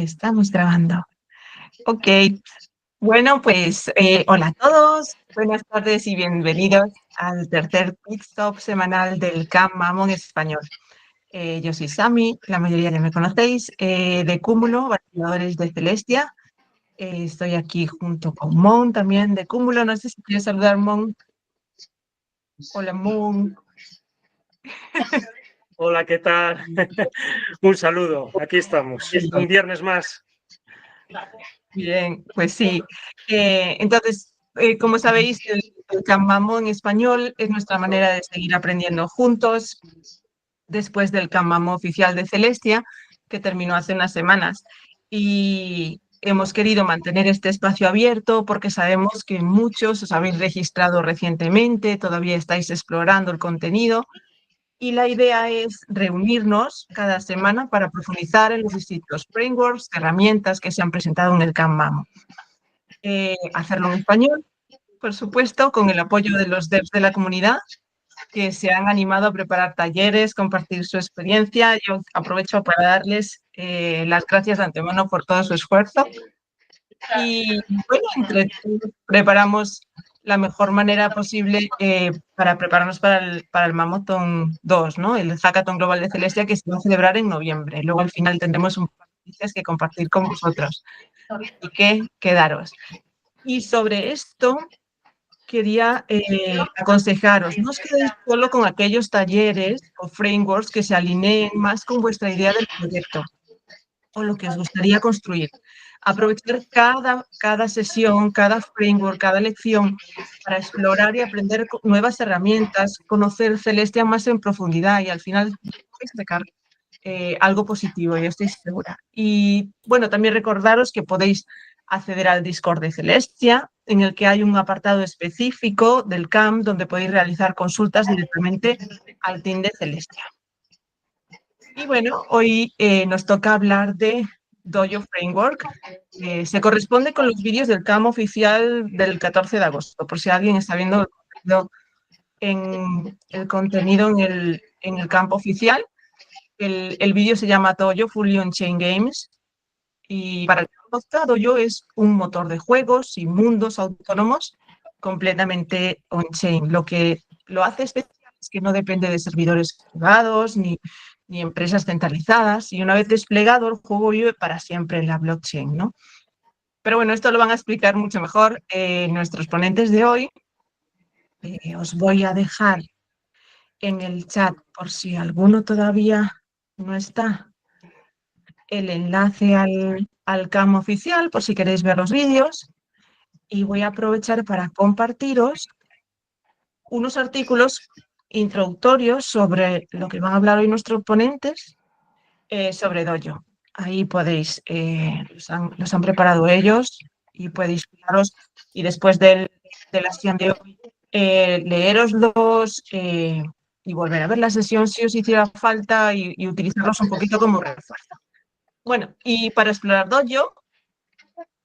Estamos grabando. Ok, bueno, pues hola a todos, buenas tardes y bienvenidos al tercer Pit Stop semanal del Camp Mammon Español. Yo soy Sami, la mayoría ya me conocéis, de Cúmulo, Batigadores de Celestia. Estoy aquí junto con Mon también de Cúmulo. No sé si quieres saludar, Mon. Hola, Mon. Hola, ¿qué tal? Un saludo, aquí estamos, un viernes más. Bien, pues sí. Entonces, como sabéis, el Camp Mammon español es nuestra manera de seguir aprendiendo juntos después del Camp Mammon oficial de Celestia, que terminó hace unas semanas. Y hemos querido mantener este espacio abierto porque sabemos que muchos os habéis registrado recientemente, todavía estáis explorando el contenido. Y la idea es reunirnos cada semana para profundizar en los distintos frameworks, herramientas que se han presentado en el Camp Mammon. Hacerlo en español, por supuesto, con el apoyo de los devs de la comunidad que se han animado a preparar talleres, compartir su experiencia. Yo aprovecho para darles las gracias de antemano por todo su esfuerzo. Y bueno, entre todos preparamos la mejor manera posible para prepararnos para el Mammothon 2, ¿no? El Hackathon Global de Celestia, que se va a celebrar en noviembre. Luego al final tendremos un par de noticias que compartir con vosotros. Y que quedaros. Y sobre esto quería aconsejaros, no os quedéis solo con aquellos talleres o frameworks que se alineen más con vuestra idea del proyecto o lo que os gustaría construir. Aprovechar cada sesión, cada framework, cada lección para explorar y aprender nuevas herramientas, conocer Celestia más en profundidad y al final sacar algo positivo, yo estoy segura. Y bueno, también recordaros que podéis acceder al Discord de Celestia, en el que hay un apartado específico del camp donde podéis realizar consultas directamente al team de Celestia. Y bueno, hoy nos toca hablar de Dojo Framework. Se corresponde con los vídeos del camp oficial del 14 de agosto, por si alguien está viendo el contenido en el campo oficial. El vídeo se llama Dojo Fully On-Chain Games. Y para el que no conozca, Dojo es un motor de juegos y mundos autónomos completamente on-chain. Lo que lo hace especial es que no depende de servidores privados ni empresas centralizadas. Y una vez desplegado, el juego vive para siempre en la blockchain, ¿no? Pero bueno, esto lo van a explicar mucho mejor nuestros ponentes de hoy. Os voy a dejar en el chat, por si alguno todavía no está, el enlace al CAM oficial, por si queréis ver los vídeos. Y voy a aprovechar para compartiros unos artículos introductorios sobre lo que van a hablar hoy nuestros ponentes sobre Dojo. Ahí podéis, los han preparado ellos y podéis fijaros, y después de la sesión de hoy, leeroslos y volver a ver la sesión si os hiciera falta y utilizarlos un poquito como refuerzo. Bueno, y para explorar Dojo,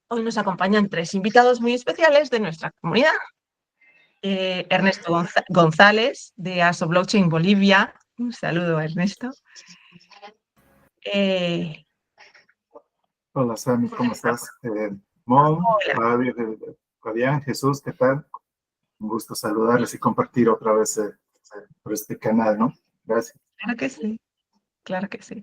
hoy nos acompañan tres invitados muy especiales de nuestra comunidad. Ernesto González, de ASO Blockchain Bolivia. Un saludo, Ernesto. Hola, Sami, ¿cómo estás? Mon, Fabián, Jesús, ¿qué tal? Un gusto saludarles y compartir otra vez por este canal, ¿no? Gracias. Claro que sí, claro que sí.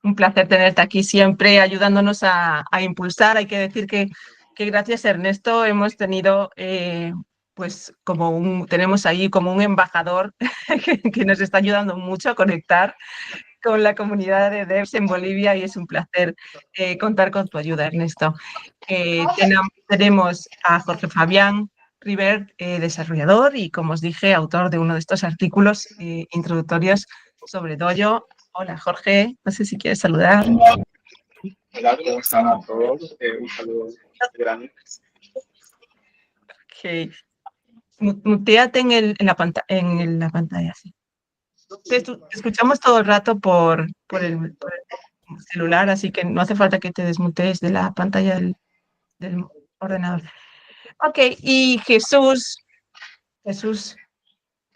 Un placer tenerte aquí siempre ayudándonos a impulsar. Hay que decir que gracias a Ernesto hemos tenido, pues tenemos ahí como un embajador que nos está ayudando mucho a conectar con la comunidad de devs en Bolivia y es un placer contar con tu ayuda, Ernesto. Tenemos a Jorge Fabián Rivert, desarrollador y, como os dije, autor de uno de estos artículos introductorios sobre Dojo. Hola, Jorge, no sé si quieres saludar. Hola, ¿cómo están a todos? Un saludo grande. Ok. Muteate en la pantalla, sí. Te escuchamos todo el rato por el celular, así que no hace falta que te desmutees de la pantalla del ordenador. Ok, y Jesús,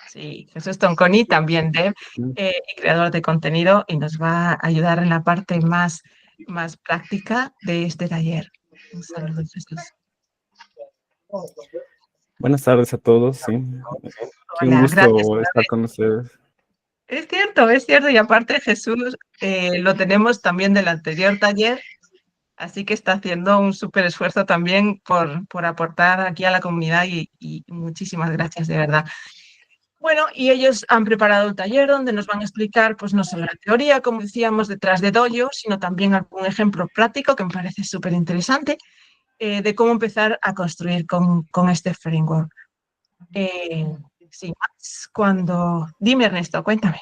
sí, Jesús Tonconi, también dev y creador de contenido, y nos va a ayudar en la parte más más práctica de este taller. Un saludo, Jesús. Buenas tardes a todos, sí. Qué un Hola, gracias. gusto estar con ustedes. Es cierto, y aparte Jesús lo tenemos también del anterior taller, así que está haciendo un súper esfuerzo también por aportar aquí a la comunidad y muchísimas gracias, de verdad. Bueno, y ellos han preparado el taller donde nos van a explicar, pues no solo la teoría, como decíamos, detrás de Dojo, sino también algún ejemplo práctico que me parece súper interesante de cómo empezar a construir con este framework. Sin más, Dime, Ernesto, cuéntame.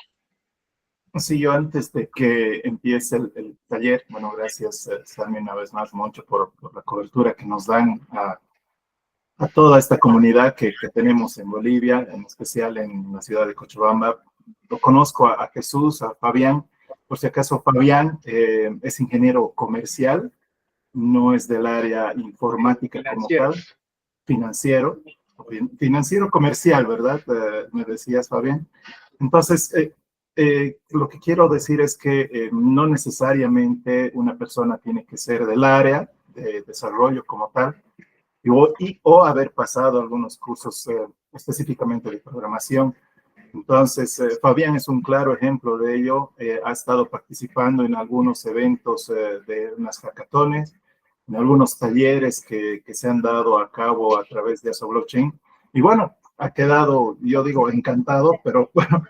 Sí, yo antes de que empiece el taller, bueno, gracias también una vez más, Moncho, por la cobertura que nos dan a toda esta comunidad que tenemos en Bolivia, en especial en la ciudad de Cochabamba. Lo conozco a Jesús, a Fabián. Por si acaso, Fabián es ingeniero comercial, no es del área informática como tal, financiero comercial, ¿verdad? Me decías, Fabián. Entonces, lo que quiero decir es que no necesariamente una persona tiene que ser del área de desarrollo como tal, o haber pasado algunos cursos específicamente de programación. Entonces, Fabián es un claro ejemplo de ello. Ha estado participando en algunos eventos de unas hackatones, en algunos talleres que se han dado a cabo a través de Aso Blockchain. Y bueno, ha quedado, yo digo, encantado, pero bueno,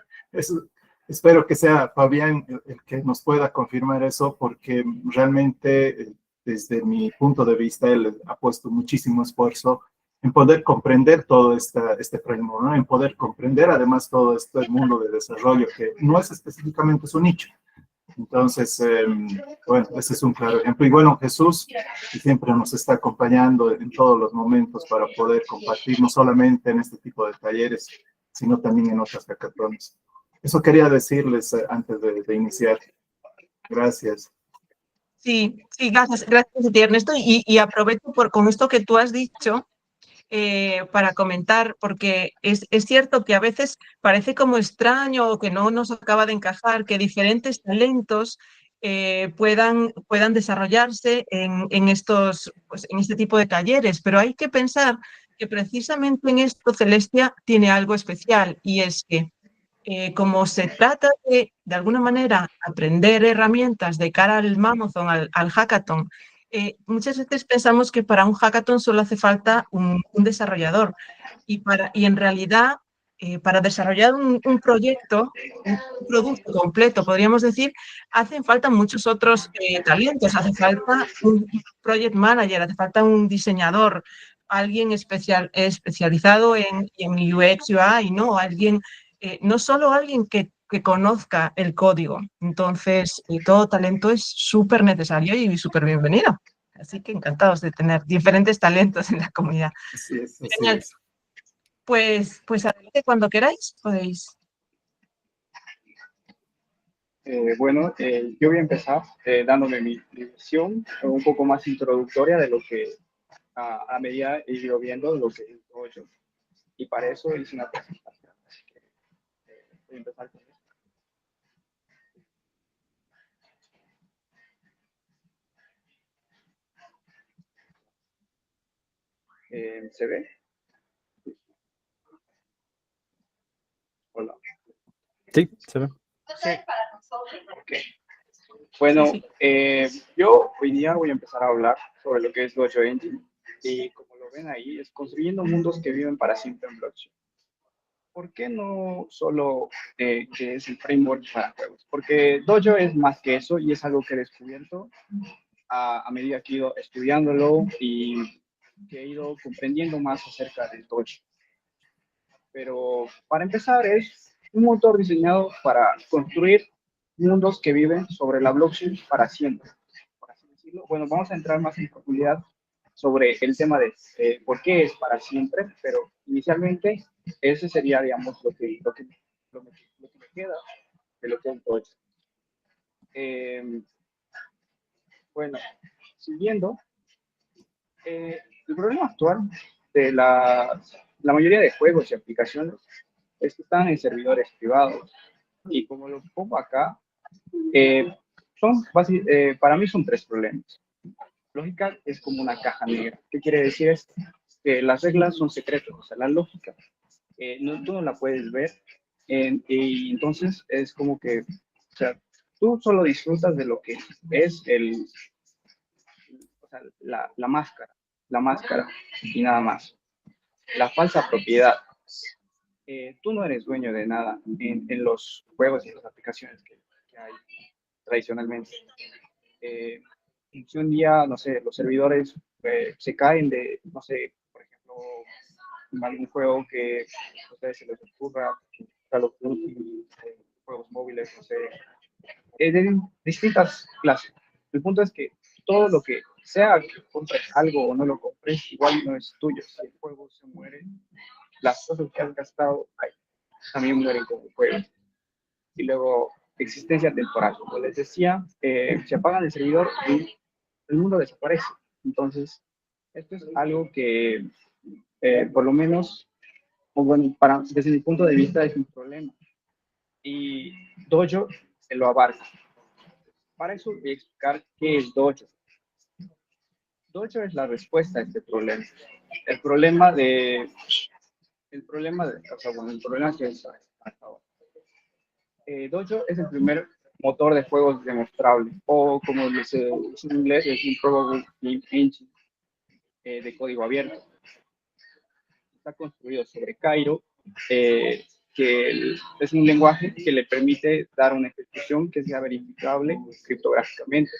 espero que sea Fabián el que nos pueda confirmar eso, porque realmente, desde mi punto de vista, él ha puesto muchísimo esfuerzo en poder comprender todo este framework, ¿no? En poder comprender además todo este mundo de desarrollo que no es específicamente su nicho. Entonces, bueno, ese es un claro ejemplo. Y bueno, Jesús, que siempre nos está acompañando en todos los momentos para poder compartir, no solamente en este tipo de talleres, sino también en otras hackatones. Eso quería decirles antes de iniciar. Gracias. Sí, gracias a ti, Ernesto. Y aprovecho con esto que tú has dicho para comentar, porque es cierto que a veces parece como extraño o que no nos acaba de encajar que diferentes talentos puedan desarrollarse en este tipo de talleres, pero hay que pensar que precisamente en esto Celestia tiene algo especial, y es que como se trata de alguna manera, aprender herramientas de cara al Mammothon, al hackathon, muchas veces pensamos que para un hackathon solo hace falta un desarrollador. Y en realidad, para desarrollar un proyecto, un producto completo, podríamos decir, hacen falta muchos otros talentos. Hace falta un project manager, hace falta un diseñador, alguien especializado en UX, UI, ¿no? No solo alguien que conozca el código. Entonces, todo talento es súper necesario y súper bienvenido. Así que encantados de tener diferentes talentos en la comunidad. Así es, así Genial. es. Pues adelante, cuando queráis, podéis. Bueno, yo voy a empezar dándome mi visión un poco más introductoria de lo que a medida he ido viendo lo que es Dojo. Y para eso hice una presentación. Así que voy a empezar con esto. ¿Se ve? Hola. Sí, se ve. Sí. Okay. Bueno, Sí. yo hoy día voy a empezar a hablar sobre lo que es Dojo Engine. Y como lo ven ahí, es construyendo mundos que viven para siempre en blockchain. ¿Por qué no solo que es el framework para juegos? Porque Dojo es más que eso y es algo que he descubierto a medida que he ido estudiándolo y que he ido comprendiendo más acerca del Dojo. Pero para empezar es un motor diseñado para construir mundos que viven sobre la blockchain para siempre, por así decirlo. Bueno, vamos a entrar más en profundidad sobre el tema de por qué es para siempre, pero inicialmente ese sería, digamos, lo que me queda de lo que es Dojo. Bueno, siguiendo, el problema actual de la mayoría de juegos y aplicaciones es que están en servidores privados. Y como lo pongo acá, para mí son tres problemas. Lógica es como una caja negra. ¿Qué quiere decir esto? Que las reglas son secretas, o sea, la lógica tú no la puedes ver, y entonces es como que, o sea, tú solo disfrutas de lo que es o sea, la máscara y nada más. La falsa propiedad. Tú no eres dueño de nada en los juegos y en las aplicaciones que hay tradicionalmente. Si un día, no sé, los servidores se caen de, no sé, por ejemplo, algún juego que a ustedes se les ocurra, Call of Duty, juegos móviles, no sé, de distintas clases. El punto es que todo lo que sea que compres algo o no lo compres, igual no es tuyo. Si el juego se muere, las cosas que has gastado ahí también mueren con el juego. Y luego, existencia temporal. Como les decía, se apagan el servidor y el mundo desaparece. Entonces, esto es algo que, por lo menos, o bueno, desde mi punto de vista, es un problema. Y Dojo se lo abarca. Para eso voy a explicar qué es Dojo. Dojo es la respuesta a este problema. El problema o sea, bueno, el problema que es hasta ahora. Dojo es el primer motor de juegos demostrable, o como dice en inglés, es un Probable Game Engine de código abierto. Está construido sobre Cairo, que es un lenguaje que le permite dar una ejecución que sea verificable criptográficamente.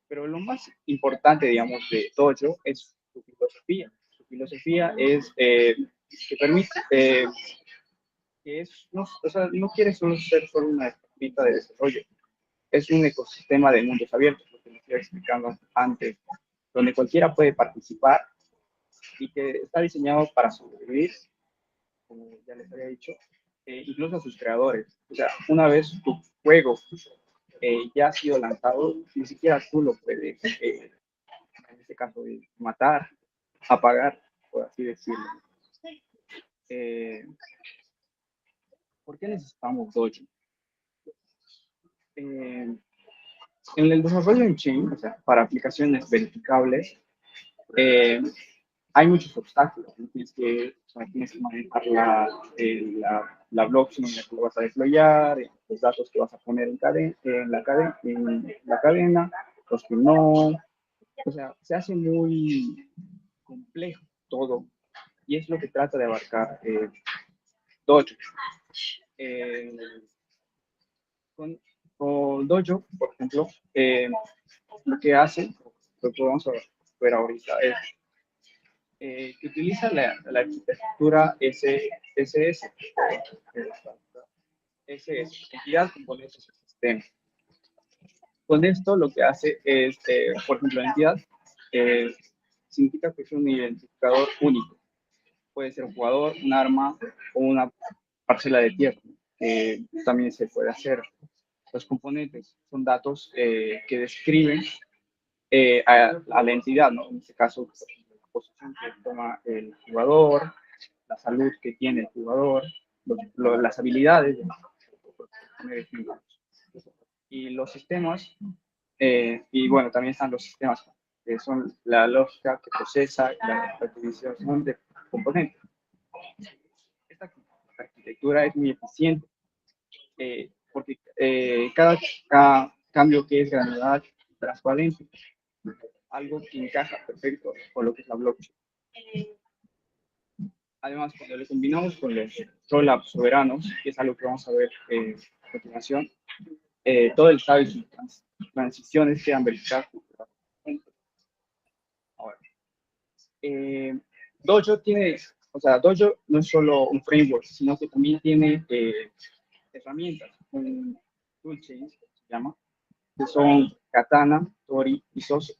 Pero lo más importante, digamos, de Dojo es su filosofía. Su filosofía es que permite, que es, no, o sea, no quiere solo ser solo una herramienta de desarrollo, es un ecosistema de mundos abiertos, lo que les iba explicando antes, donde cualquiera puede participar y que está diseñado para sobrevivir, como ya les había dicho, incluso a sus creadores. O sea, una vez tu juego ya ha sido lanzado, ni siquiera tú lo puedes, en este caso, matar, apagar, por así decirlo. ¿Por qué necesitamos Dojo? En el desarrollo en chain, o sea, para aplicaciones verificables, hay muchos obstáculos. Tienes que manejar la blockchain en la que lo vas a deployar, los datos que vas a poner en la cadena, los que no. O sea, se hace muy complejo todo, y es lo que trata de abarcar Dojo. Con Dojo, por ejemplo, lo que hace, lo que vamos a ver ahorita, es que utiliza la arquitectura SS, entidad, componentes y sistema. Con esto lo que hace es, por ejemplo, la entidad significa que es un identificador único. Puede ser un jugador, un arma o una parcela de tierra. También se puede hacer. Los componentes son datos que describen a la entidad, ¿no? En este caso, por ejemplo, la posición que toma el jugador, la salud que tiene el jugador, las habilidades, por poner ejemplos. Y los sistemas, y bueno, también están los sistemas, que son la lógica que procesa la utilización de componentes. Esta arquitectura es muy eficiente porque cada cambio que es granular, transparente, algo que encaja perfecto con lo que es la blockchain. Además, cuando lo combinamos con los rollups soberanos, que es algo que vamos a ver a continuación, todo el estado y sus transiciones quedan verificadas. Ahora, Dojo Dojo no es solo un framework, sino que también tiene herramientas, un toolchain, se llama, que son Katana, Tori y Soso.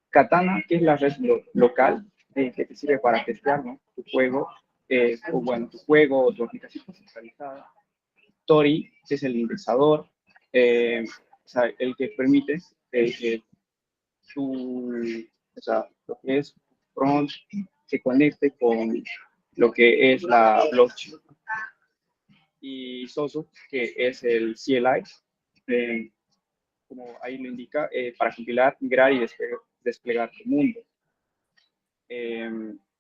Katana, que es la red local que te sirve para testear, ¿no? Tu juego, o tu aplicación centralizada. Tori, que es el indexador, o sea, el que permite que lo que es front se conecte con lo que es la blockchain. Y Soso, que es el CLI, como ahí lo indica, para compilar, migrar y desplegar tu mundo.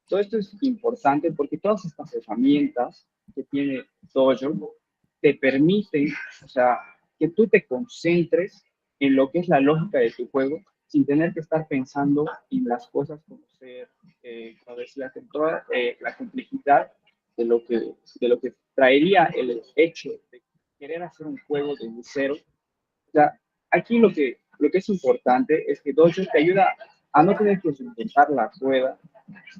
Todo esto es importante porque todas estas herramientas que tiene Dojo te permiten, o sea, que tú te concentres en lo que es la lógica de tu juego sin tener que estar pensando en las cosas como ser, como decía, con toda la complejidad de lo que traería el hecho de querer hacer un juego desde cero. O sea, aquí lo que es importante es que Dojo te ayuda a no tener que inventar la rueda,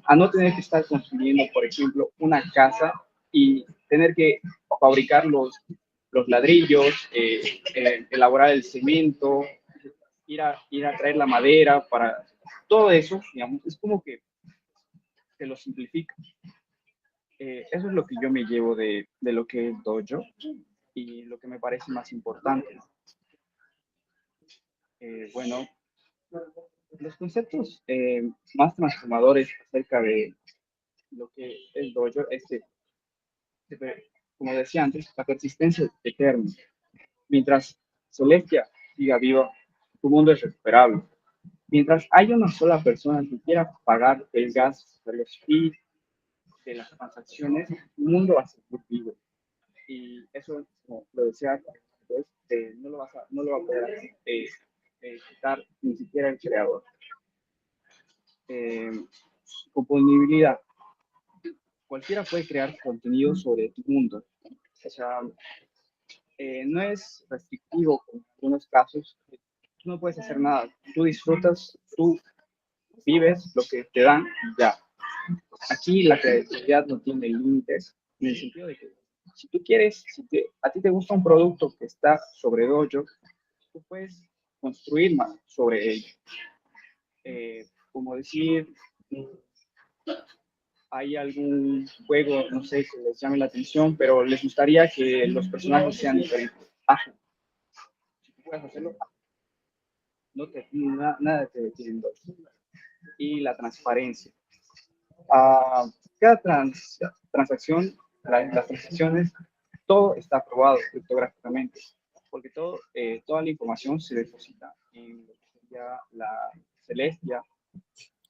a no tener que estar construyendo, por ejemplo, una casa y tener que fabricar los ladrillos, elaborar el cemento, ir a traer la madera para todo eso, digamos, es como que te lo simplifica. Eso es lo que yo me llevo de lo que es Dojo y lo que me parece más importante. Bueno, los conceptos más transformadores acerca de lo que es Dojo es que, como decía antes, la persistencia eterna. Mientras Celestia siga viva, tu mundo es recuperable. Mientras haya una sola persona que quiera pagar el gas de los fees de las transacciones, tu mundo va a seguir vivo. Y eso, como lo decía, pues, no lo va a poder quitar ni siquiera el creador. Componibilidad. Cualquiera puede crear contenido sobre tu mundo. O sea, no es restrictivo en algunos casos. Tú no puedes hacer nada. Tú disfrutas, tú vives lo que te dan ya. Aquí la creatividad no tiene límites, en el sentido de que si tú quieres, a ti te gusta un producto que está sobre Dojo, tú puedes construir más sobre ello. Como decir, hay algún juego, no sé, que les llame la atención, pero les gustaría que los personajes sean diferentes. Si tú puedes hacerlo, nada te detiene en Dojo. Y la transparencia. Cada transacción, las transacciones, todo está aprobado criptográficamente, porque toda la información se deposita en lo que sería la Celestia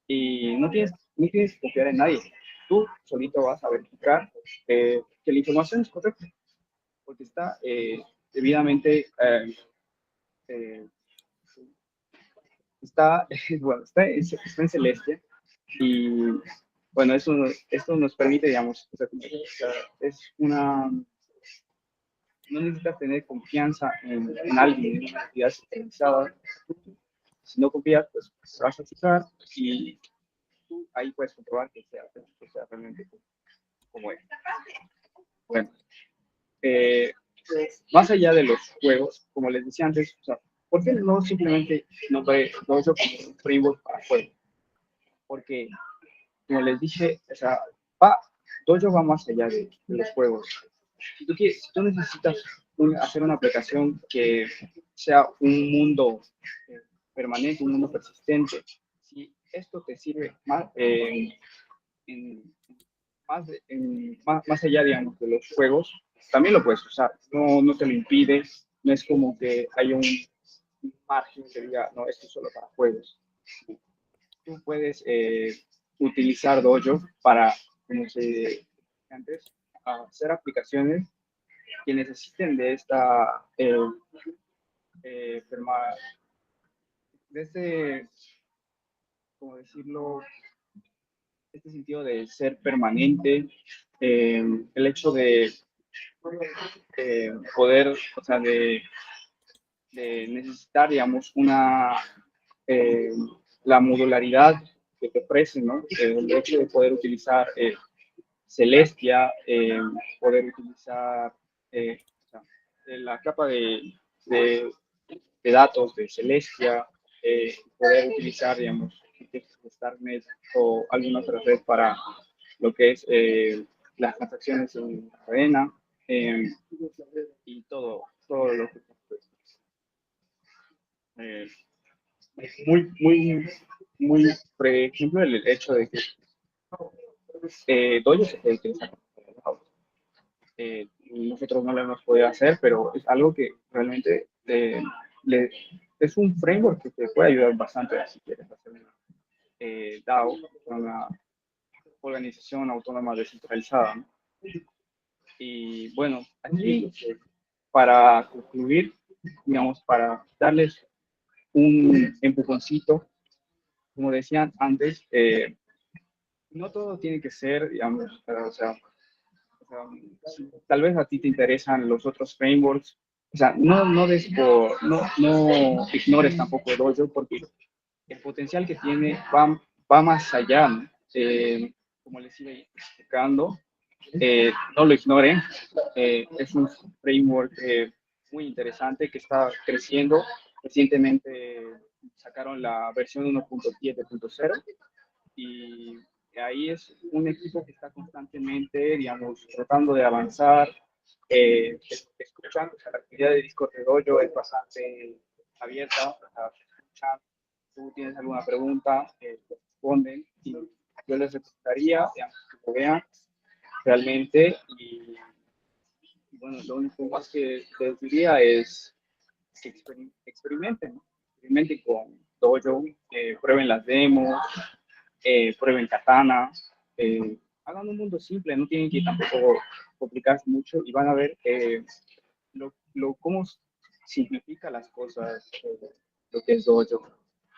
y no tienes que confiar en nadie. Tú solito vas a verificar que la información es correcta, porque está debidamente bueno, está en Celestia y bueno, esto nos permite, digamos, o sea, no necesitas tener confianza en alguien, en una entidad centralizada. Si no confías, pues vas a fijar y tú ahí puedes comprobar que sea realmente como es. Bueno, más allá de los juegos, como les decía antes, o sea, ¿por qué no simplemente nombré Dojo como un framework para juegos? Porque, como les dije, o sea, Dojo va más allá de los juegos. Si tú necesitas hacer una aplicación que sea un mundo permanente, un mundo persistente, si esto te sirve más allá, digamos, de los juegos, también lo puedes usar. No te lo impide, no es como que hay un margen que diga, no, esto es solo para juegos. Tú puedes utilizar Dojo para, como se decía antes, hacer aplicaciones que necesiten de esta de este, como decirlo, este sentido de ser permanente, el hecho de poder, o sea, de necesitar, digamos, la modularidad que te ofrece, ¿no? El hecho de poder utilizar Celestia, poder utilizar o sea, la capa de datos de Celestia, poder utilizar, digamos, Starknet o alguna otra red para lo que es las transacciones en la cadena y todo lo que muy, por ejemplo, el hecho de que Dojo se puede utilizar para nosotros no lo hemos podido hacer, pero es algo que realmente le es un framework que te puede ayudar bastante si quieres hacer una DAO, una organización autónoma descentralizada, ¿no? Y bueno, aquí para concluir, digamos, para darles un empujoncito, como decían antes, no todo tiene que ser, digamos, o sea, tal vez a ti te interesan los otros frameworks, o sea, no ignores tampoco Dojo porque el potencial que tiene va más allá, ¿no? Como les iba explicando, no lo ignoren, es un framework muy interesante que está creciendo. Recientemente sacaron la versión 1.7.0 y ahí es un equipo que está constantemente, digamos, tratando de avanzar, escuchando, o sea, la actividad de Discord de Dojo es bastante abierta, o sea, escuchan, tú tienes alguna pregunta, te responden, y yo les recomendaría, digamos, que lo vean realmente, y bueno, lo único más que les diría es que experimenten, ¿no? Experimenten con Dojo, prueben las demos, prueben Katana, hagan un mundo simple, no tienen que tampoco complicarse mucho y van a ver cómo simplifica las cosas, lo que es Dojo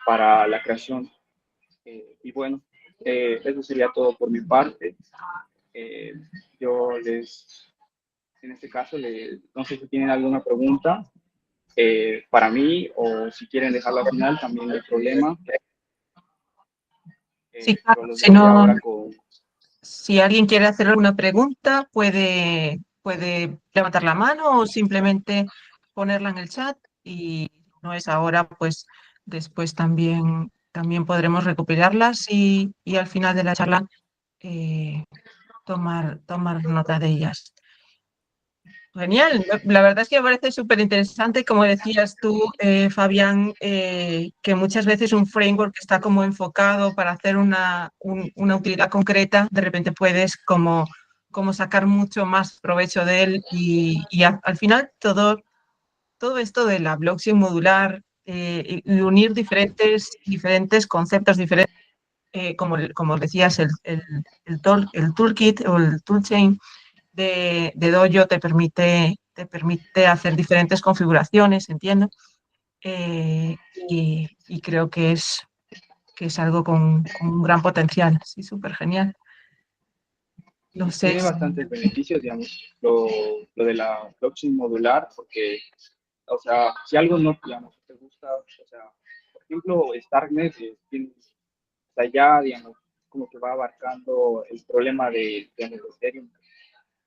para la creación. Y bueno, eso sería todo por mi parte. Yo en este caso, no sé si tienen alguna pregunta para mí o si quieren dejarla al final, también no hay problema. Sí, Pero claro, los si dejo no, ahora con... si alguien quiere hacer alguna pregunta, puede levantar la mano o simplemente ponerla en el chat y si no es ahora, pues después también podremos recopilarlas y al final de la charla tomar nota de ellas. Genial, la verdad es que me parece súper interesante, como decías tú, Fabián, que muchas veces un framework está como enfocado para hacer una utilidad concreta, de repente puedes como sacar mucho más provecho de él y al final todo esto de la blockchain modular y unir diferentes conceptos, diferentes, como decías, el toolkit o el toolchain de Dojo te permite hacer diferentes configuraciones, entiendo, y creo que es algo con un gran potencial, sí, súper genial. No sé Tiene bastantes beneficios, digamos, lo de la blockchain modular, porque, o sea, si algo no, digamos, te gusta, o sea, por ejemplo, Starknet, o sea, ya, digamos, como que va abarcando el problema de Ethereum,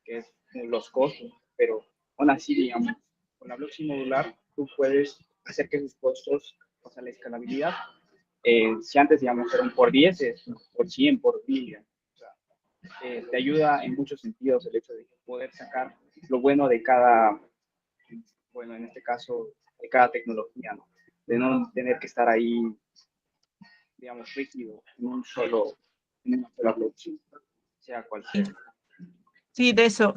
que es los costos, pero aún así, digamos, con la blockchain modular, tú puedes hacer que esos costos, o sea, la escalabilidad, si antes, digamos, era un por 10, es por 100, por 1000, o sea, te ayuda en muchos sentidos el hecho de poder sacar lo bueno de cada, bueno, en este caso, de cada tecnología, ¿no? De no tener que estar ahí, digamos, rígido en una sola blockchain, sea cual sea. Sí, de eso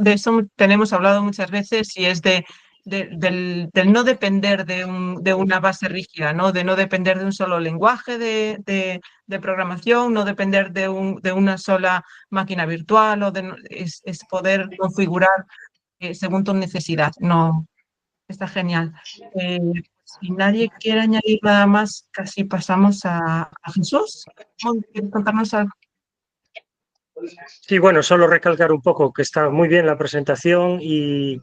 tenemos hablado muchas veces y es del no depender de una base rígida, ¿no? De no depender de un solo lenguaje de programación, no depender de una sola máquina virtual, es poder configurar según tu necesidad. No, está genial. Si nadie quiere añadir nada más, casi pasamos a Jesús. ¿Quieres contarnos algo? Sí, bueno, solo recalcar un poco que está muy bien la presentación y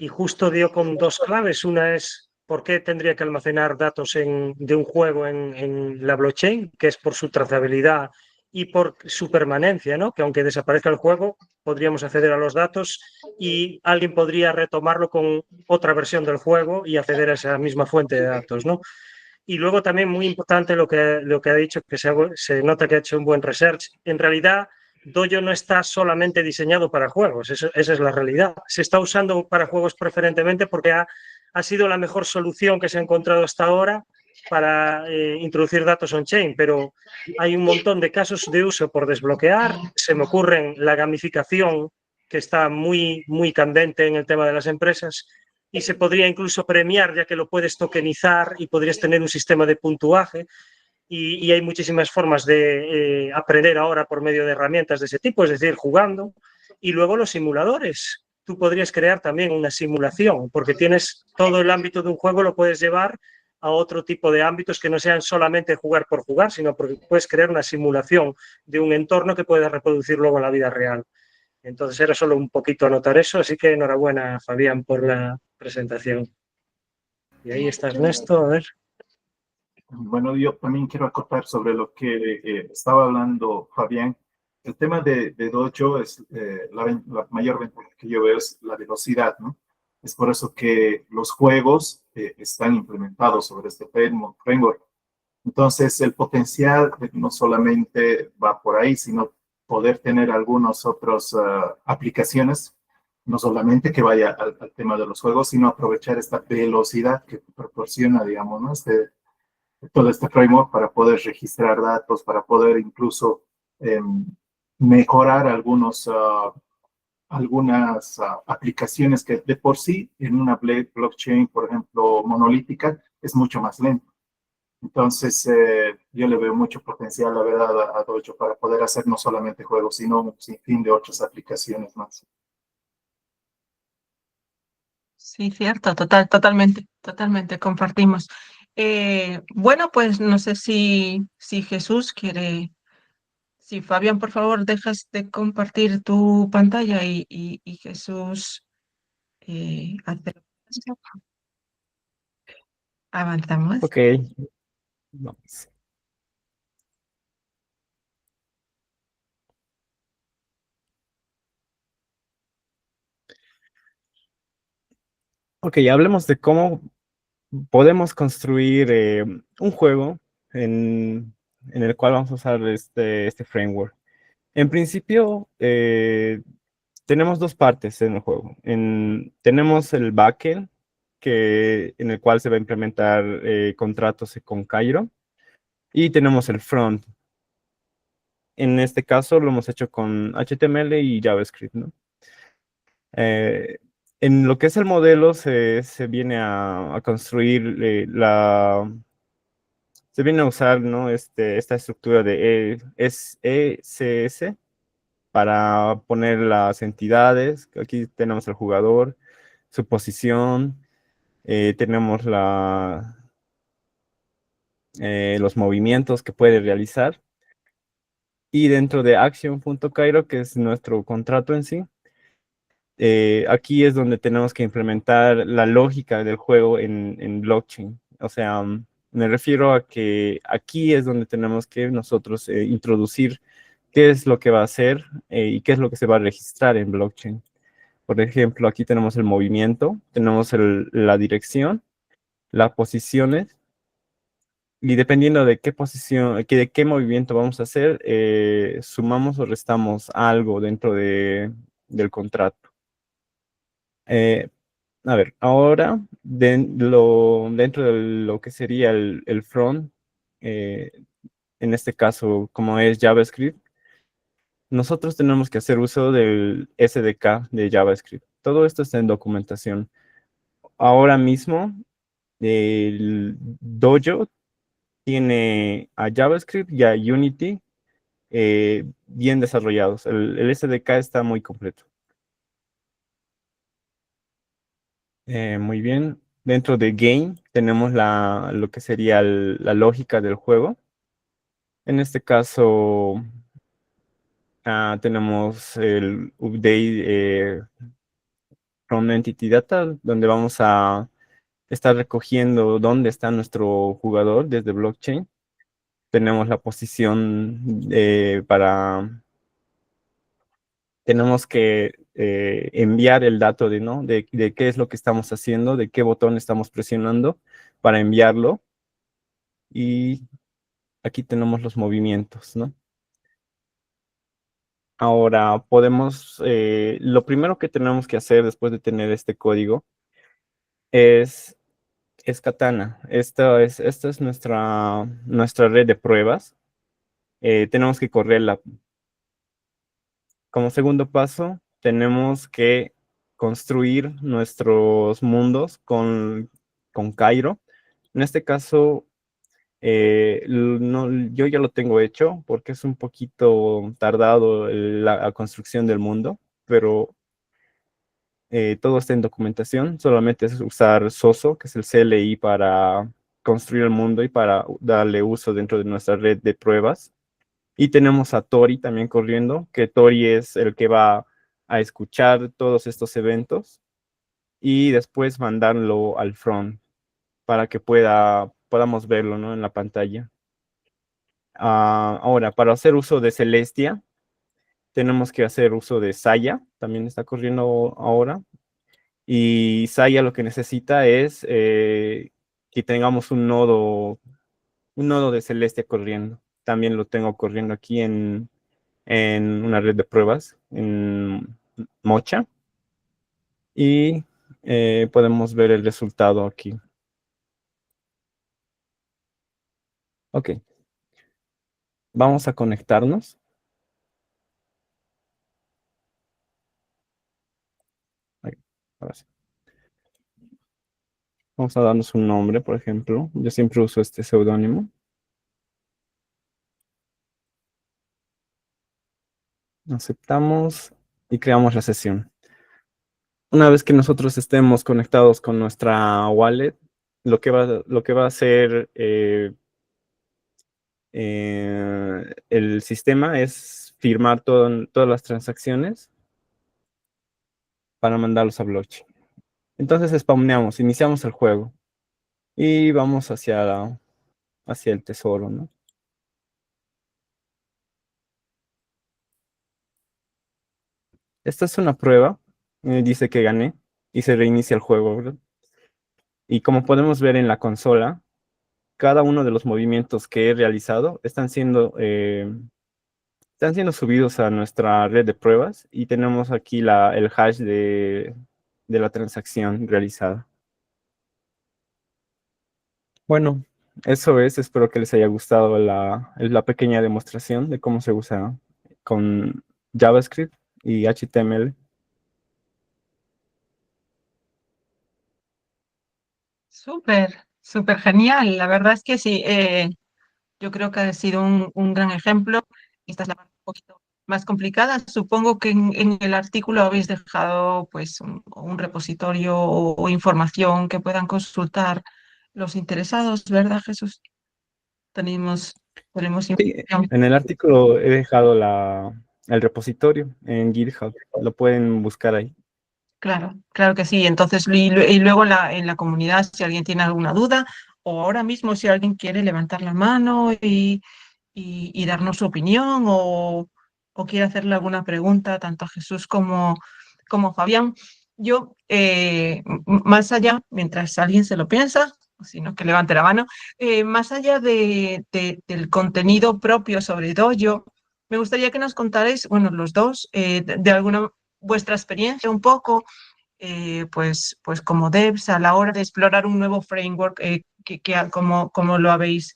justo dio con dos claves. Una es por qué tendría que almacenar datos de un juego en la blockchain, que es por su trazabilidad y por su permanencia, ¿no? Que aunque desaparezca el juego, podríamos acceder a los datos y alguien podría retomarlo con otra versión del juego y acceder a esa misma fuente de datos, ¿no? Y luego también muy importante lo que ha dicho, que se nota que ha hecho un buen research. En realidad, Dojo no está solamente diseñado para juegos, esa es la realidad. Se está usando para juegos preferentemente porque ha sido la mejor solución que se ha encontrado hasta ahora para introducir datos on-chain, pero hay un montón de casos de uso por desbloquear. Se me ocurren la gamificación, que está muy, muy candente en el tema de las empresas, y se podría incluso premiar, ya que lo puedes tokenizar y podrías tener un sistema de puntuaje. Y hay muchísimas formas de aprender ahora por medio de herramientas de ese tipo, es decir, jugando. Y luego los simuladores. Tú podrías crear también una simulación, porque tienes todo el ámbito de un juego, lo puedes llevar a otro tipo de ámbitos que no sean solamente jugar por jugar, sino porque puedes crear una simulación de un entorno que puedes reproducir luego en la vida real. Entonces era solo un poquito anotar eso, así que enhorabuena, Fabián, por la presentación. Y ahí está Ernesto, a ver. Bueno, yo también quiero acotar sobre lo que estaba hablando Fabián. El tema de Dojo es la mayor ventaja que yo veo es la velocidad, ¿no? Es por eso que los juegos están implementados sobre este framework. Entonces, el potencial no solamente va por ahí, sino poder tener algunas otras aplicaciones, no solamente que vaya al tema de los juegos, sino aprovechar esta velocidad que proporciona, digamos, ¿no? Todo este framework para poder registrar datos, para poder incluso mejorar algunas aplicaciones que de por sí en una blockchain, por ejemplo, monolítica, es mucho más lento. Entonces, yo le veo mucho potencial, la verdad, a Dojo para poder hacer no solamente juegos, sino un sinfín de otras aplicaciones más. Sí, cierto, totalmente, compartimos. Bueno, pues no sé si Jesús quiere, si Fabián, por favor, dejas de compartir tu pantalla y Jesús hace avanzamos. Ok, vamos. Ok, hablemos de cómo podemos construir un juego en el cual vamos a usar este framework. En principio, tenemos dos partes en el juego. Tenemos el backend, en el cual se va a implementar contratos con Cairo, y tenemos el front. En este caso lo hemos hecho con HTML y JavaScript, ¿no? En lo que es el modelo se viene a construir se viene a usar, ¿no? Esta estructura de ECS para poner las entidades. Aquí tenemos el jugador, su posición, tenemos los movimientos que puede realizar. Y dentro de action.cairo, que es nuestro contrato en sí, aquí es donde tenemos que implementar la lógica del juego en blockchain. O sea, me refiero a que aquí es donde tenemos que nosotros introducir qué es lo que va a hacer y qué es lo que se va a registrar en blockchain. Por ejemplo, aquí tenemos el movimiento, tenemos la dirección, las posiciones, y dependiendo de qué posición, de qué movimiento vamos a hacer, sumamos o restamos algo dentro del contrato. A ver, ahora dentro de lo que sería el front, en este caso, como es JavaScript, nosotros tenemos que hacer uso del SDK de JavaScript. Todo esto está en documentación. Ahora mismo, el Dojo tiene a JavaScript y a Unity bien desarrollados. El SDK está muy completo. Muy bien. Dentro de Game tenemos lo que sería la lógica del juego. En este caso, tenemos el update from Entity Data, donde vamos a estar recogiendo dónde está nuestro jugador desde blockchain. Tenemos la posición tenemos que enviar el dato de qué es lo que estamos haciendo, de qué botón estamos presionando para enviarlo. Y aquí tenemos los movimientos, ¿no? Ahora lo primero que tenemos que hacer después de tener este código es Katana. Esta es nuestra red de pruebas. Tenemos que correrla. Como segundo paso, tenemos que construir nuestros mundos con Cairo. En este caso, yo ya lo tengo hecho porque es un poquito tardado la construcción del mundo, pero todo está en documentación. Solamente es usar Soso, que es el CLI, para construir el mundo y para darle uso dentro de nuestra red de pruebas. Y tenemos a Tori también corriendo, que Tori es el que va a escuchar todos estos eventos y después mandarlo al front para que podamos verlo, ¿no?, en la pantalla. Ahora, para hacer uso de Celestia, tenemos que hacer uso de Saya, también está corriendo ahora. Y Saya lo que necesita es que tengamos un nodo de Celestia corriendo. También lo tengo corriendo aquí en una red de pruebas, en Mocha. Y podemos ver el resultado aquí. Ok. Vamos a conectarnos. Ahí, ahora sí. Vamos a darnos un nombre, por ejemplo. Yo siempre uso este seudónimo. Aceptamos y creamos la sesión. Una vez que nosotros estemos conectados con nuestra wallet, lo que va a hacer el sistema es firmar todas las transacciones para mandarlos a blockchain. Entonces spawneamos, iniciamos el juego y vamos hacia el tesoro, ¿no? Esta es una prueba, dice que gané y se reinicia el juego, ¿verdad? Y como podemos ver en la consola, cada uno de los movimientos que he realizado están siendo subidos a nuestra red de pruebas y tenemos aquí el hash de la transacción realizada. Bueno, eso es. Espero que les haya gustado la pequeña demostración de cómo se usa con JavaScript y HTML. Súper, súper genial. La verdad es que sí, yo creo que ha sido un gran ejemplo. Esta es la parte un poquito más complicada. Supongo que en el artículo habéis dejado pues un repositorio o información que puedan consultar los interesados, ¿verdad, Jesús? Tenemos Sí, información. en el artículo he dejado el repositorio en GitHub. Lo pueden buscar ahí. Claro, claro que sí. Entonces, y luego en la comunidad, si alguien tiene alguna duda, o ahora mismo si alguien quiere levantar la mano y darnos su opinión, o quiere hacerle alguna pregunta, tanto a Jesús como a Fabián, yo, más allá, mientras alguien se lo piensa, sino que levante la mano, más allá del contenido propio sobre Dojo, me gustaría que nos contarais, bueno, los dos, de alguna vuestra experiencia un poco, pues como devs a la hora de explorar un nuevo framework, cómo lo habéis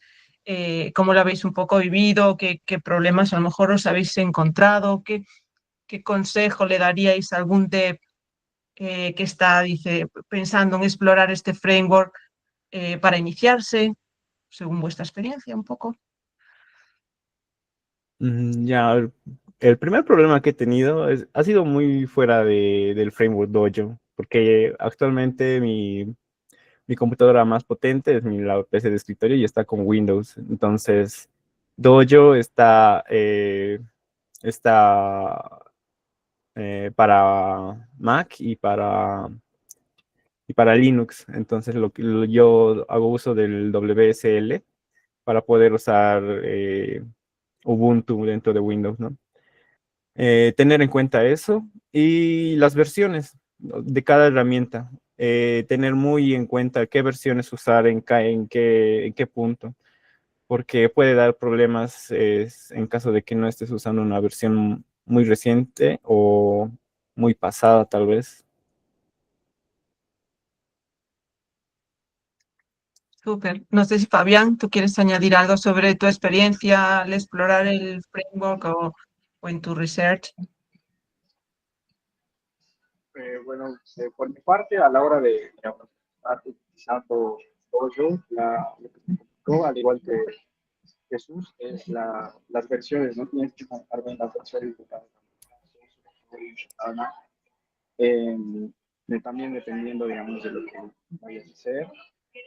un poco vivido, qué problemas a lo mejor os habéis encontrado, qué consejo le daríais a algún dev que está pensando en explorar este framework para iniciarse, según vuestra experiencia un poco. Ya, el primer problema que he tenido ha sido muy fuera del framework Dojo, porque actualmente mi computadora más potente es la PC de escritorio y está con Windows. Entonces, Dojo está para Mac y para Linux. Entonces, yo hago uso del WSL para poder usar Ubuntu dentro de Windows, ¿no? Tener en cuenta eso y las versiones, ¿no?, de cada herramienta. Tener muy en cuenta qué versiones usar en qué punto, porque puede dar problemas en caso de que no estés usando una versión muy reciente o muy pasada, tal vez. Súper. No sé si Fabián, tú quieres añadir algo sobre tu experiencia al explorar el framework o en tu research. Por mi parte, a la hora de digamos, estar utilizando Dojo, lo que me comentó, al igual que Jesús, es las versiones, ¿no? Tienes que contar bien las versiones de cada también dependiendo, digamos, de lo que vayas a hacer.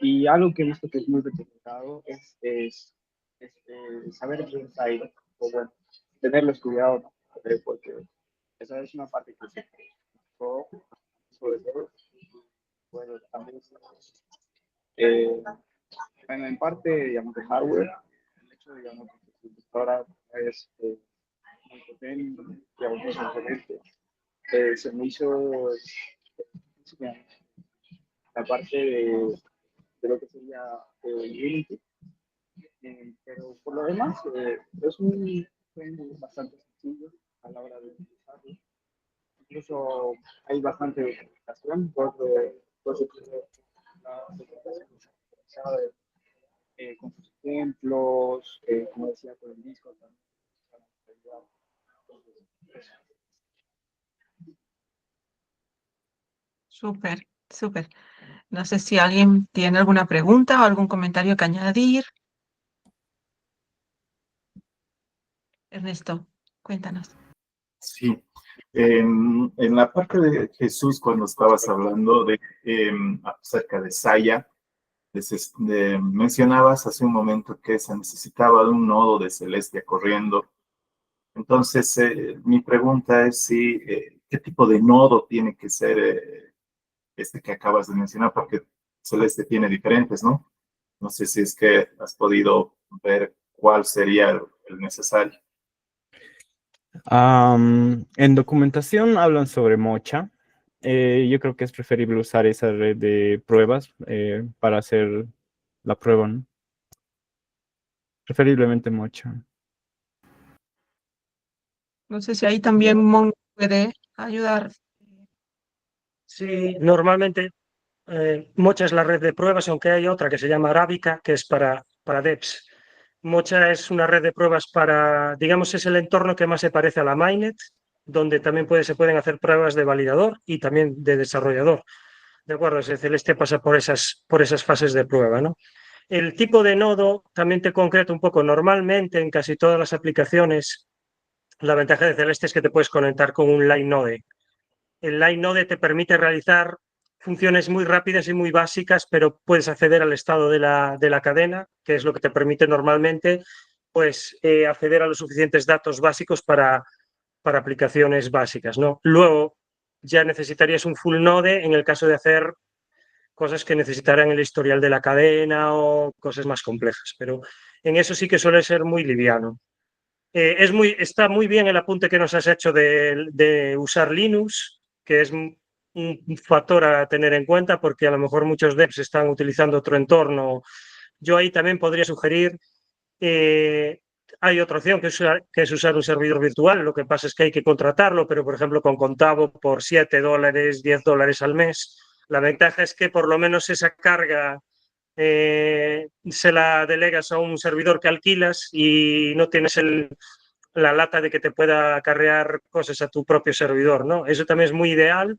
Y algo que he visto que es muy recomendado es saber el inside, o bueno, tenerlo estudiado, ¿no? Porque esa es una parte que se sobre todo, bueno, también eh, bueno, en parte, digamos, de hardware, el hecho, digamos, de que tu computadora es muy potente, digamos, muy potente, se me hizo la parte de lo que sería Unity, pero por lo demás es un framework bastante sencillo a la hora de utilizarlo. Incluso hay bastante documentación por la documentación con sus ejemplos, como decía, con el disco también. Súper, súper. No sé si alguien tiene alguna pregunta o algún comentario que añadir. Ernesto, cuéntanos. Sí. En la parte de Jesús, cuando estabas hablando de acerca de Saya, mencionabas hace un momento que se necesitaba de un nodo de Celestia corriendo. Entonces, mi pregunta es si, ¿qué tipo de nodo tiene que ser este que acabas de mencionar? Porque Celeste tiene diferentes, ¿no? No sé si es que has podido ver cuál sería el necesario. En documentación hablan sobre Mocha. Yo creo que es preferible usar esa red de pruebas para hacer la prueba, ¿no? Preferiblemente Mocha. No sé si ahí también Mon puede ayudar. Sí, normalmente Mocha es la red de pruebas, aunque hay otra que se llama Arábica, que es para devs. Mocha es una red de pruebas para, digamos, es el entorno que más se parece a la Mainnet, donde también se pueden hacer pruebas de validador y también de desarrollador. De acuerdo, ese Celeste pasa por esas fases de prueba, ¿no? El tipo de nodo también te concreta un poco. Normalmente en casi todas las aplicaciones, la ventaja de Celeste es que te puedes conectar con un Line Node. El Line Node te permite realizar funciones muy rápidas y muy básicas, pero puedes acceder al estado de la cadena, que es lo que te permite normalmente pues, acceder a los suficientes datos básicos para aplicaciones básicas, ¿no? Luego ya necesitarías un full node en el caso de hacer cosas que necesitarán el historial de la cadena o cosas más complejas, pero en eso sí que suele ser muy liviano. Está muy bien el apunte que nos has hecho de usar Linux, que es un factor a tener en cuenta porque a lo mejor muchos devs están utilizando otro entorno. Yo ahí también podría sugerir, hay otra opción que es usar un servidor virtual, lo que pasa es que hay que contratarlo, pero por ejemplo con Contavo por $7, $10 al mes. La ventaja es que por lo menos esa carga se la delegas a un servidor que alquilas y no tienes la lata de que te pueda acarrear cosas a tu propio servidor, ¿no? Eso también es muy ideal.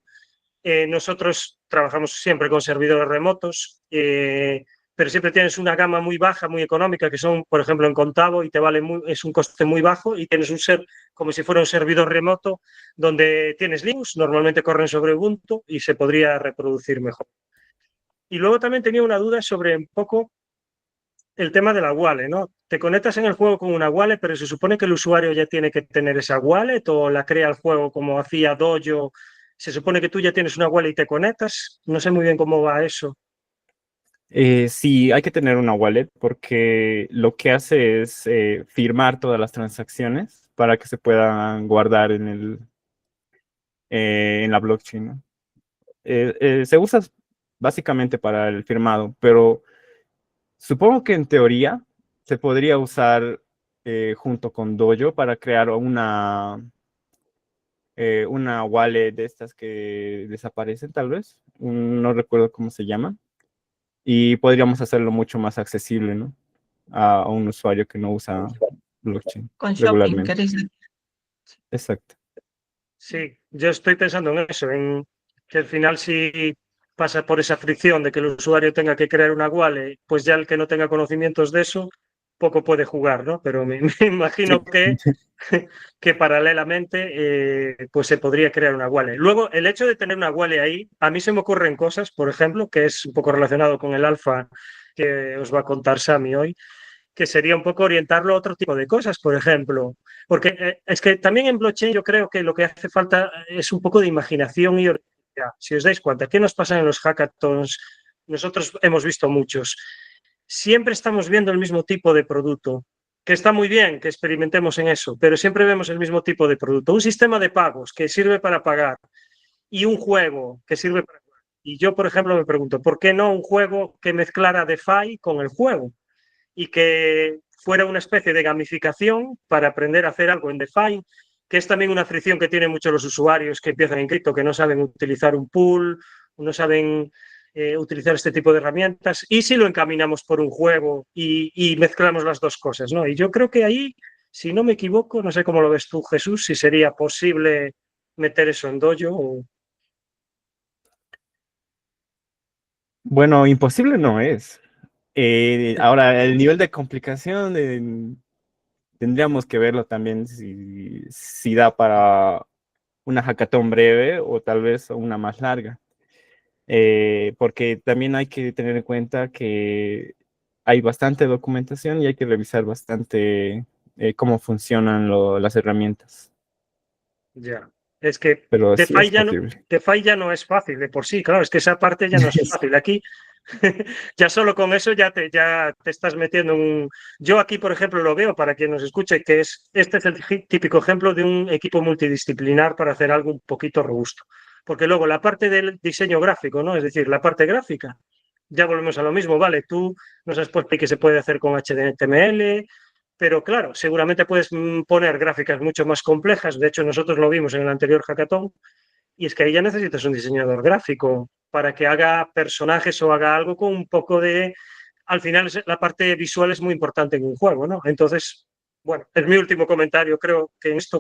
Nosotros trabajamos siempre con servidores remotos, pero siempre tienes una gama muy baja, muy económica, que son, por ejemplo, en Contavo y es un coste muy bajo y tienes como si fuera un servidor remoto donde tienes Linux, normalmente corren sobre Ubuntu y se podría reproducir mejor. Y luego también tenía una duda sobre un poco el tema de la wallet, ¿no? Te conectas en el juego con una wallet, pero se supone que el usuario ya tiene que tener esa wallet o la crea el juego como hacía Dojo. Se supone que tú ya tienes una wallet y te conectas. No sé muy bien cómo va eso. Sí, hay que tener una wallet porque lo que hace es firmar todas las transacciones para que se puedan guardar en la blockchain, ¿no? Se usa básicamente para el firmado, pero supongo que en teoría se podría usar junto con Dojo para crear una wallet de estas que desaparecen tal vez. No recuerdo cómo se llama. Y podríamos hacerlo mucho más accesible, ¿no? A un usuario que no usa blockchain Con shopping, regularmente. ¿queréis decir? Exacto. Sí, yo estoy pensando en eso, que al final si pasa por esa fricción de que el usuario tenga que crear una wallet, pues ya el que no tenga conocimientos de eso, poco puede jugar, ¿no? Pero me imagino que paralelamente pues se podría crear una wallet. Luego, el hecho de tener una wallet ahí, a mí se me ocurren cosas, por ejemplo, que es un poco relacionado con el alfa que os va a contar Sami hoy, que sería un poco orientarlo a otro tipo de cosas, por ejemplo. Porque es que también en blockchain yo creo que lo que hace falta es un poco de imaginación y originalidad. Si os dais cuenta, ¿qué nos pasa en los hackathons? Nosotros hemos visto muchos. Siempre estamos viendo el mismo tipo de producto, que está muy bien que experimentemos en eso, pero siempre vemos el mismo tipo de producto. Un sistema de pagos que sirve para pagar y un juego que sirve para jugar. Y yo, por ejemplo, me pregunto, ¿por qué no un juego que mezclara DeFi con el juego? Y que fuera una especie de gamificación para aprender a hacer algo en DeFi, que es también una fricción que tienen muchos los usuarios que empiezan en cripto, que no saben utilizar un pool, no saben utilizar este tipo de herramientas, y si lo encaminamos por un juego y mezclamos las dos cosas, ¿no? Y yo creo que ahí, si no me equivoco, no sé cómo lo ves tú, Jesús, si sería posible meter eso en Dojo o... Bueno, imposible no es. Ahora, el nivel de complicación tendríamos que verlo también si da para una hackathon breve o tal vez una más larga. Porque también hay que tener en cuenta que hay bastante documentación y hay que revisar bastante cómo funcionan las herramientas. Ya. Es que Pero sí es posible. DeFi ya no es fácil de por sí, claro, es que esa parte ya no es fácil. Aquí ya solo con eso ya te estás metiendo un... Yo aquí, por ejemplo, lo veo para quien nos escuche, que este es el típico ejemplo de un equipo multidisciplinar para hacer algo un poquito robusto. Porque luego la parte del diseño gráfico, ¿no? Es decir, la parte gráfica, ya volvemos a lo mismo, vale, tú nos has puesto que se puede hacer con HTML, pero claro, seguramente puedes poner gráficas mucho más complejas. De hecho, nosotros lo vimos en el anterior hackathon, y es que ahí ya necesitas un diseñador gráfico para que haga personajes o haga algo con un poco de... Al final, la parte visual es muy importante en un juego, ¿no? Entonces, bueno, es mi último comentario. Creo que en esto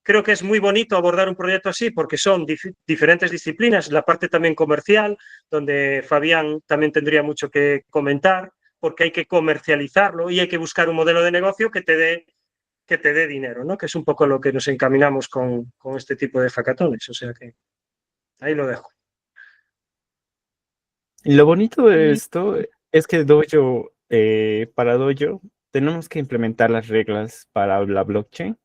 creo que es muy bonito abordar un proyecto así porque son diferentes disciplinas, la parte también comercial, donde Fabián también tendría mucho que comentar, porque hay que comercializarlo y hay que buscar un modelo de negocio que te dé dinero, ¿no? Que es un poco lo que nos encaminamos con este tipo de hackatones. O sea que ahí lo dejo. Y lo bonito de esto es que Dojo, para Dojo, tenemos que implementar las reglas para la blockchain.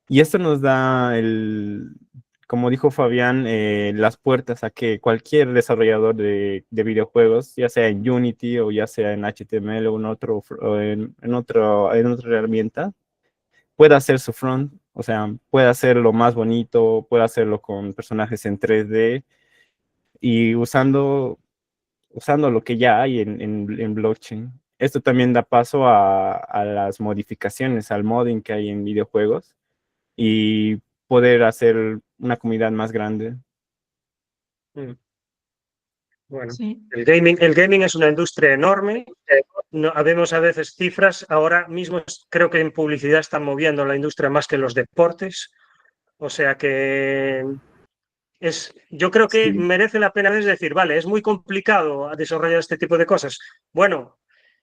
Y esto nos da como dijo Fabián, las puertas a que cualquier desarrollador de videojuegos, ya sea en Unity o ya sea en HTML o en otra herramienta, pueda hacer su front, o sea, pueda hacerlo más bonito, pueda hacerlo con personajes en 3D y usando lo que ya hay en blockchain. Esto también da paso a las modificaciones, al modding que hay en videojuegos y poder hacer una comunidad más grande. Bueno, Sí. el gaming es una industria enorme. No, habemos a veces cifras. Ahora mismo creo que en publicidad están moviendo la industria más que los deportes. O sea que yo creo que Sí. merece la pena decir, vale, es muy complicado desarrollar este tipo de cosas. Bueno,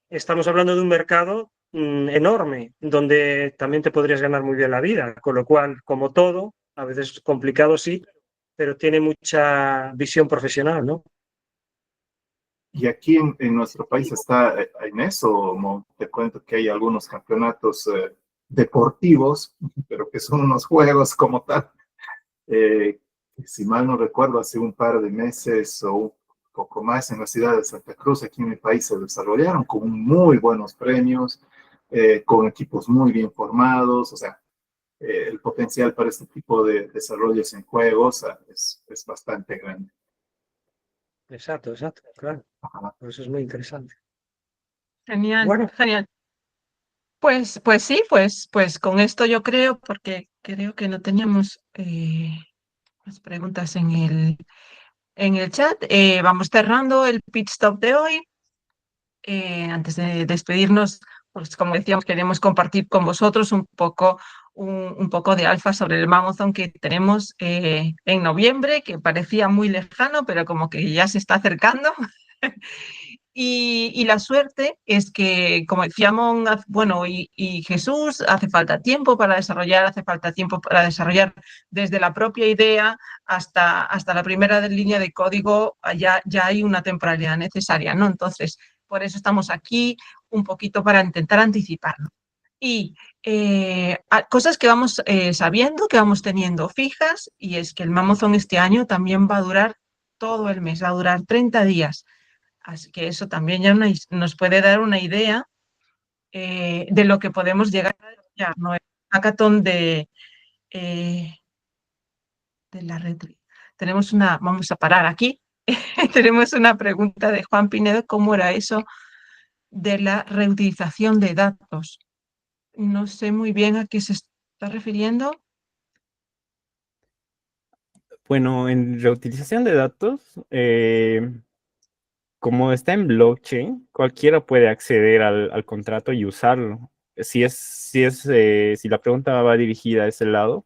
estamos hablando de un mercado enorme, donde también te podrías ganar muy bien la vida, con lo cual, como todo, a veces complicado sí, pero tiene mucha visión profesional, ¿no? Y aquí en nuestro país está en eso, Mo. Te cuento que hay algunos campeonatos deportivos, pero que son unos juegos como tal. Si mal no recuerdo, hace un par de meses o un poco más en la ciudad de Santa Cruz, aquí en mi país, se desarrollaron con muy buenos premios, con equipos muy bien formados. O sea, el potencial para este tipo de desarrollos en juegos es bastante grande. Exacto, claro. Ajá. Eso es muy interesante. Genial, Bueno, genial. Pues sí, pues con esto yo creo, porque creo que no teníamos más preguntas en el chat. Vamos cerrando el pit stop de hoy. Antes de despedirnos, pues como decíamos, queremos compartir con vosotros un poco un poco de alfa sobre el Mammothon que tenemos en noviembre, que parecía muy lejano, pero como que ya se está acercando. Y la suerte es que, como decía Mon, bueno, y Jesús, hace falta tiempo para desarrollar, hace falta tiempo para desarrollar desde la propia idea hasta la primera línea de código, ya hay una temporalidad necesaria, ¿no? Entonces, por eso estamos aquí un poquito para intentar anticiparlo. Y cosas que vamos sabiendo, que vamos teniendo fijas, y es que el Mammothon este año también va a durar todo el mes, va a durar 30 días. Así que eso también ya nos puede dar una idea de lo que podemos llegar a desarrollar, ¿no? El hackathon de la red. Vamos a parar aquí. Tenemos una pregunta de Juan Pinedo, ¿cómo era eso de la reutilización de datos? No sé muy bien a qué se está refiriendo. Bueno, en reutilización de datos, como está en blockchain, cualquiera puede acceder al contrato y usarlo. Si la pregunta va dirigida a ese lado,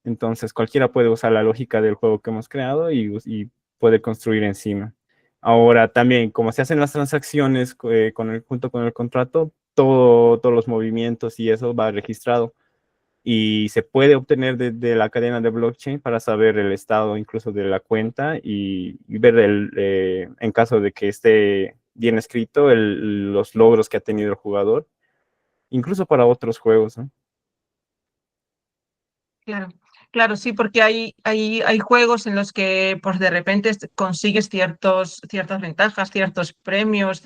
entonces cualquiera puede usar la lógica del juego que hemos creado y puede construir encima. Ahora también, como se hacen las transacciones junto con el contrato, todos los movimientos y eso va registrado. Y se puede obtener de la cadena de blockchain para saber el estado incluso de la cuenta y ver en caso de que esté bien escrito los logros que ha tenido el jugador, incluso para otros juegos, ¿no? Claro, sí, porque hay juegos en los que pues, de repente consigues ciertas ventajas, ciertos premios,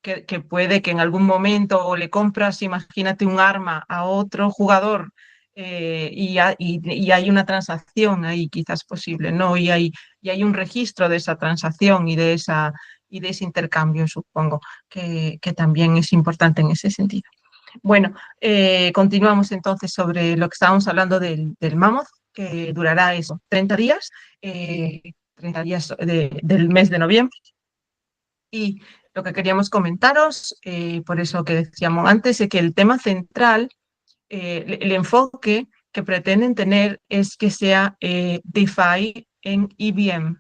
que puede que en algún momento o le compras, imagínate, un arma a otro jugador y hay una transacción ahí quizás posible, ¿no? Y hay un registro de esa transacción y de ese intercambio, supongo, que también es importante en ese sentido. Bueno, continuamos entonces sobre lo que estábamos hablando del Mammoth, que durará eso, 30 días, 30 días del mes de noviembre. Y lo que queríamos comentaros, por eso que decíamos antes, es que el tema central, el enfoque que pretenden tener es que sea DeFi en EVM.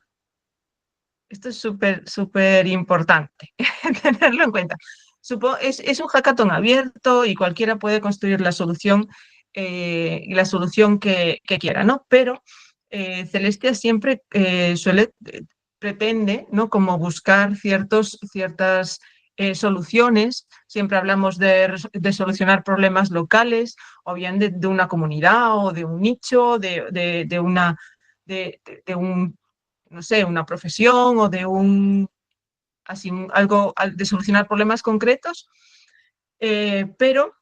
Esto es súper importante tenerlo en cuenta. Es un hackathon abierto y cualquiera puede construir la solución que quiera, ¿no? Pero Celestia siempre pretende, ¿no? Como buscar ciertas soluciones. Siempre hablamos de solucionar problemas locales, o bien de una comunidad o de un nicho, de un, no sé, una profesión o de algo de solucionar problemas concretos, pero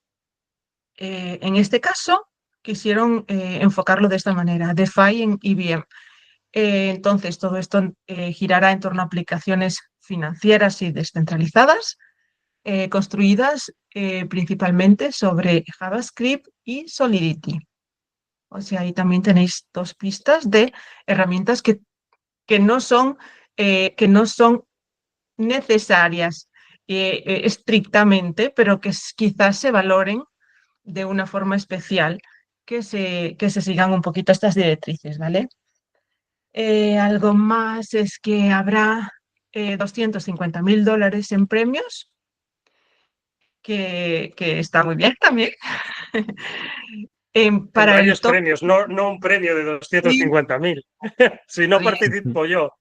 en este caso quisieron enfocarlo de esta manera, DeFi en EVM. Entonces, todo esto girará en torno a aplicaciones financieras y descentralizadas, construidas principalmente sobre JavaScript y Solidity. O sea, ahí también tenéis dos pistas de herramientas que no son necesarias estrictamente, pero que quizás se valoren de una forma especial, que se sigan un poquito estas directrices, ¿vale? Algo más es que habrá $250.000 en premios, que está muy bien también. Para Varios top, premios, no un premio de 250.000. Si no participo yo.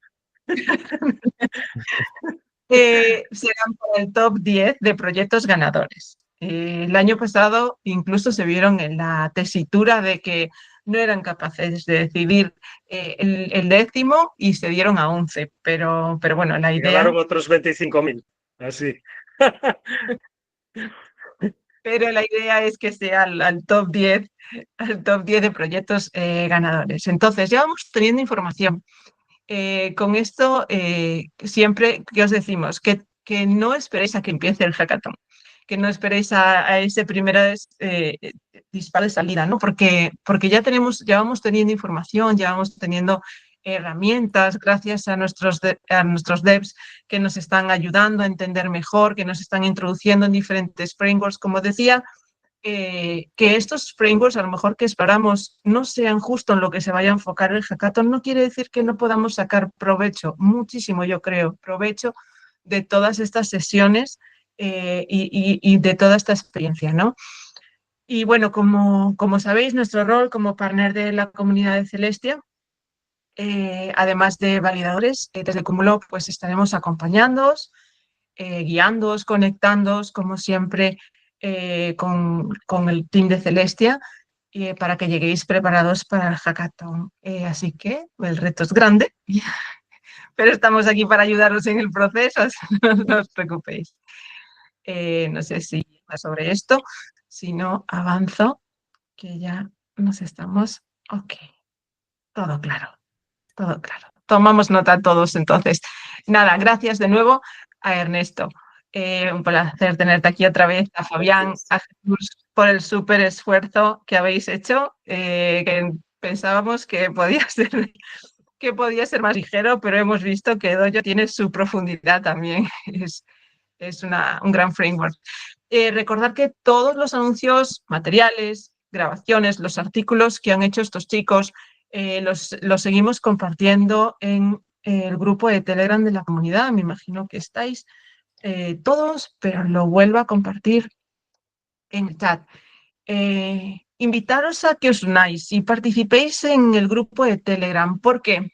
Serán para el top 10 de proyectos ganadores. El año pasado incluso se vieron en la tesitura de que no eran capaces de decidir el décimo y se dieron a 11, pero bueno, la idea... Ganaron otros 25.000, así. Pero la idea es que sea al top 10 de proyectos ganadores. Entonces, ya vamos teniendo información. Con esto, siempre que os decimos que no esperéis a que empiece el hackathon, que no esperéis a ese primer disparo de salida, ¿no? Porque ya vamos teniendo información, ya vamos teniendo herramientas gracias a nuestros devs que nos están ayudando a entender mejor, que nos están introduciendo en diferentes frameworks, como decía, que estos frameworks, a lo mejor que exploramos, no sean justo en lo que se vaya a enfocar el hackathon, no quiere decir que no podamos sacar provecho, muchísimo yo creo, provecho de todas estas sesiones y de toda esta experiencia, ¿no? Y bueno, como sabéis, nuestro rol como partner de la comunidad de Celestia, además de validadores, desde Cúmulo pues estaremos acompañándoos, guiándoos, conectándoos, como siempre, con el team de Celestia, para que lleguéis preparados para el hackathon. Así que el reto es grande, pero estamos aquí para ayudaros en el proceso, no os preocupéis. No sé si más sobre esto, si no avanzo, que ya nos estamos... Ok, todo claro, todo claro. Tomamos nota todos entonces. Nada, gracias de nuevo a Ernesto. Un placer tenerte aquí otra vez, a Fabián, a Jesús, por el súper esfuerzo que habéis hecho, que pensábamos que podía ser más ligero, pero hemos visto que Dojo tiene su profundidad también. Es un gran framework. Recordar que todos los anuncios, materiales, grabaciones, los artículos que han hecho estos chicos, los seguimos compartiendo en el grupo de Telegram de la comunidad. Me imagino que estáis todos, pero lo vuelvo a compartir en el chat. Invitaros a que os unáis y participéis en el grupo de Telegram. ¿Por qué?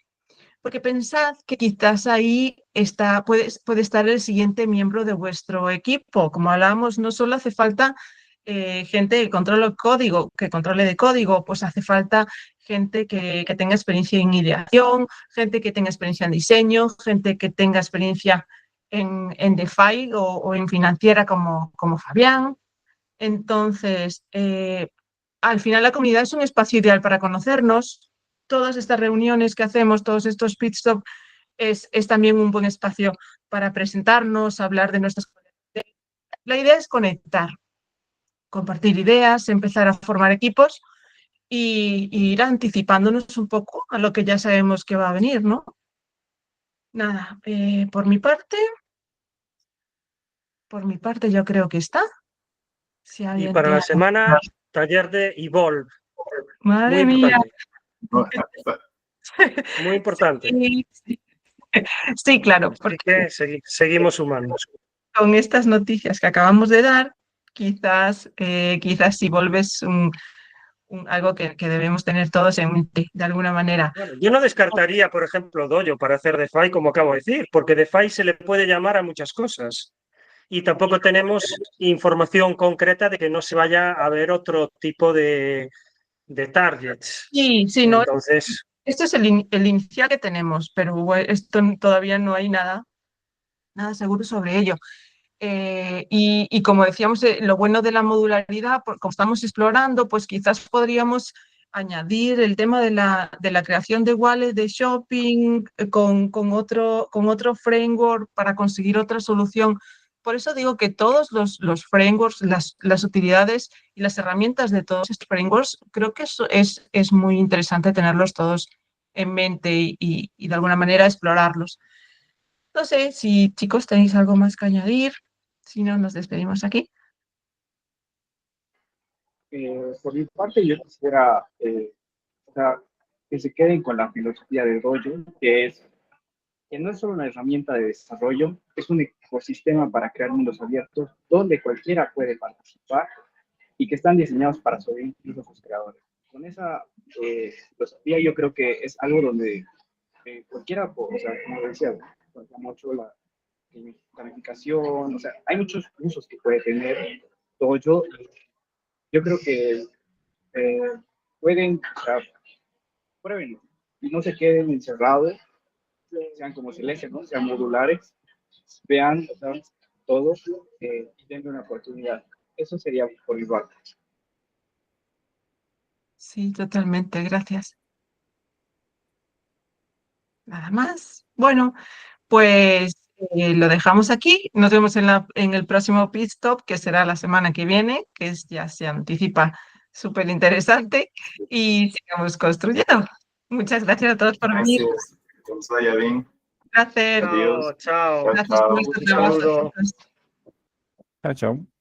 Porque pensad que quizás ahí puede estar el siguiente miembro de vuestro equipo. Como hablábamos, no solo hace falta gente que controle de código, pues hace falta gente que tenga experiencia en ideación, gente que tenga experiencia en diseño, gente que tenga experiencia en DeFi o en financiera como Fabián. Entonces, al final la comunidad es un espacio ideal para conocernos. Todas estas reuniones que hacemos, todos estos pit stop, es también un buen espacio para presentarnos, hablar de nuestras cosas. La idea es conectar, compartir ideas, empezar a formar equipos y ir anticipándonos un poco a lo que ya sabemos que va a venir, ¿no? Nada, por mi parte yo creo que está. Si Y para la semana, taller de Evolve. Madre muy mía. Importante. Muy importante. Sí, claro. Así que seguimos sumando. Con estas noticias que acabamos de dar, quizás si volves algo que debemos tener todos en mente, de alguna manera. Bueno, yo no descartaría, por ejemplo, Dojo para hacer DeFi, como acabo de decir, porque DeFi se le puede llamar a muchas cosas. Y tampoco tenemos información concreta de que no se vaya a ver otro tipo de targets. Sí, entonces... Este es el inicial que tenemos, pero esto todavía no hay nada seguro sobre ello. Y como decíamos, lo bueno de la modularidad, como estamos explorando, pues quizás podríamos añadir el tema de la creación de wallet, de shopping, con otro framework para conseguir otra solución. Por eso digo que todos los frameworks, las utilidades y las herramientas de todos estos frameworks, creo que eso es muy interesante tenerlos todos en mente y de alguna manera explorarlos. No sé si, chicos, tenéis algo más que añadir. Si no, nos despedimos aquí. Por mi parte, yo quisiera que se queden con la filosofía de Dojo, que no es solo una herramienta de desarrollo, es un ecosistema para crear mundos abiertos donde cualquiera puede participar y que están diseñados para sobrevivir incluso sus creadores. Con esa filosofía yo creo que es algo donde cualquiera, como decía, mucho la gamificación, hay muchos usos que puede tener Dojo. Yo creo que pueden, prueben y no se queden encerrados, sean como Celestia, ¿no? Sean modulares, vean todo y tengan una oportunidad. Eso sería por mi parte. Sí, totalmente, gracias. Nada más. Bueno, pues lo dejamos aquí. Nos vemos en el próximo pit stop, que será la semana que viene, que ya se anticipa súper interesante, y sigamos construyendo. Muchas gracias a todos por venir. Gracias. Que os vaya bien. Gracias. Adiós. Chao. Gracias por vuestro trabajo. Saludo. Chao, chao.